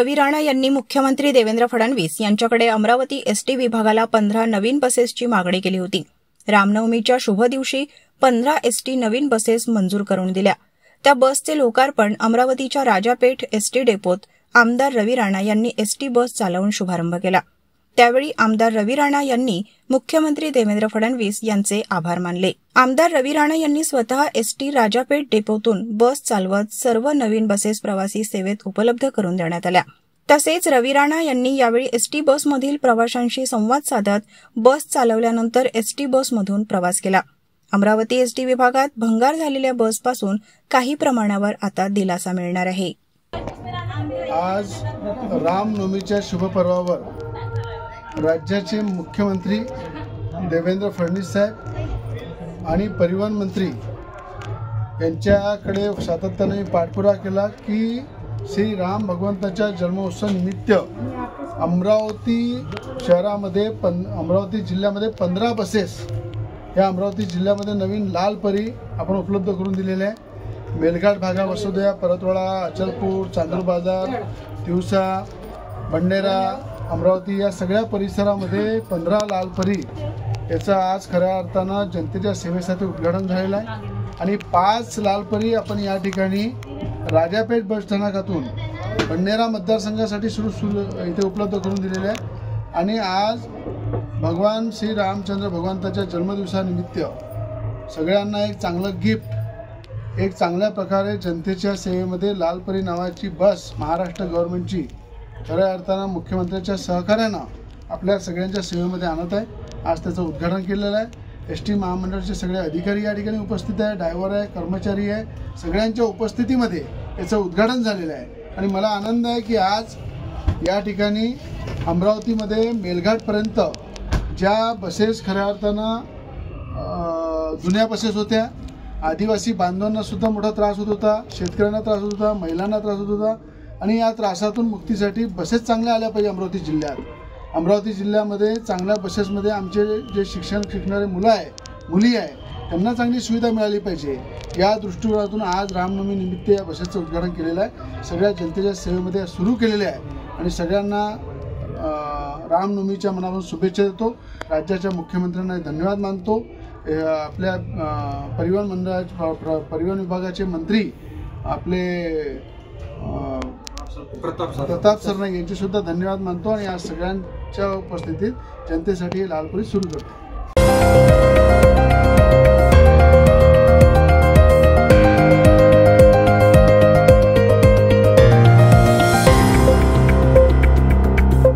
रवी राणा यांनी मुख्यमंत्री देवेंद्र फडणवीस यांच्याकडे अमरावती एसटी विभागाला 15 नवीन बसेसची मागणी केली होती। रामनवमीच्या शुभ दिवशी 15 एसटी नवीन बसेस मंजूर करून दिल्या। त्या बसचे लोकार्पण अमरावतीच्या राजापेठ एसटी डेपोत आमदार रवी राणा यांनी एसटी बस चालवून शुभारंभ केला। त्यावेळी आमदार रवी राणा यांनी मुख्यमंत्री देवेंद्र फडणवीस यांचे आभार मानले। आमदार रवी राणा यांनी स्वतः एसटी राजापेठ डेपोतून बस चालवत सर्व नवीन बसेस प्रवासी सेवेत उपलब्ध करून देण्यात आल्या। तसेच रवी राणा यांनी यावेळी एसटी बसमधील प्रवाशांशी संवाद साधत बस चालवल्यानंतर एसटी बसमधून प्रवास केला। अमरावती एसटी विभागात भंगार झालेल्या बसपासून काही प्रमाणावर आता दिलासा मिळणार आहे। आज रामनवमीच्या शुभपर्वावर राज्याचे मुख्यमंत्री देवेंद्र फडणवीस साहेब आणि परिवहन मंत्री यांच्याकडे सातत्याने पाठपुरावा केला की श्री राम भगवंताच्या जन्मोत्सव निमित्त अमरावती शहरामध्ये अमरावती जिल्ह्यामध्ये 15 बसेस या अमरावती जिल्ह्यामध्ये नवीन लाल परी आपण उपलब्ध करून दिलेले आहे। मेलघाट भागा, वसुदेवा, परतवाडा, अचलपूर, चांदूर बाजार, तिवसा, बंडेरा, अमरावती या सगळ्या परिसरामध्ये 15 लाल परी याचा आज खऱ्या अर्थानं जनतेच्या सेवेसाठी उद्घाटन झालेलं आहे आणि 5 लाल परी आपण या ठिकाणी राजापेठ बस स्थानकातून बंडेरा मतदारसंघासाठी इथे उपलब्ध करून दिलेले आहे। आणि आज भगवान श्री रामचंद्र भगवंताच्या जन्मदिवसानिमित्त सगळ्यांना एक चांगलं गिफ्ट, एक चांगल्या प्रकारे जनतेच्या सेवेमध्ये लाल परी नावाची बस महाराष्ट्र गव्हर्नमेंटची खऱ्या अर्थानं मुख्यमंत्र्यांच्या सहकार्यानं आपल्या सगळ्यांच्या सेवेमध्ये आणत आहे। आज त्याचं उद्घाटन केलेलं आहे। एसटी महामंडळाचे सगळे अधिकारी या ठिकाणी उपस्थित आहे, ड्रायव्हर आहे, कर्मचारी आहे, सगळ्यांच्या उपस्थितीमध्ये याचं उद्घाटन झालेलं आहे। आणि मला आनंद आहे की आज या ठिकाणी अमरावतीमध्ये मेलघाटपर्यंत ज्या बसेस खऱ्या अर्थानं जुन्या बसेस होत्या, आदिवासी बांधवांना सुद्धा मोठा त्रास होत होता, शेतकऱ्यांना त्रास होत होता, महिलांना त्रास होत होता आणि या त्रासातून मुक्तीसाठी बसेस चांगल्या आल्या पाहिजे। अमरावती जिल्ह्यामध्ये चांगल्या बसेसमध्ये आमचे जे शिक्षण शिकणारे मुली आहे त्यांना चांगली सुविधा मिळाली पाहिजे। या दृष्टिकोनातून आज रामनवमी निमित्त या बसेसचं उद्घाटन केलेलं आहे, सगळ्या जनतेच्या सेवेमध्ये सुरू केलेले आहे आणि सगळ्यांना रामनवमीच्या मनापासून शुभेच्छा देतो। राज्याच्या मुख्यमंत्र्यांना धन्यवाद मानतो। आपल्या परिवहन विभागाचे मंत्री आपले प्रताप सरनाईक यांचे सुद्धा धन्यवाद मानतो आणि आज सगळ्यांच्या उपस्थितीत जनतेसाठी लाल परी सुरू करतो।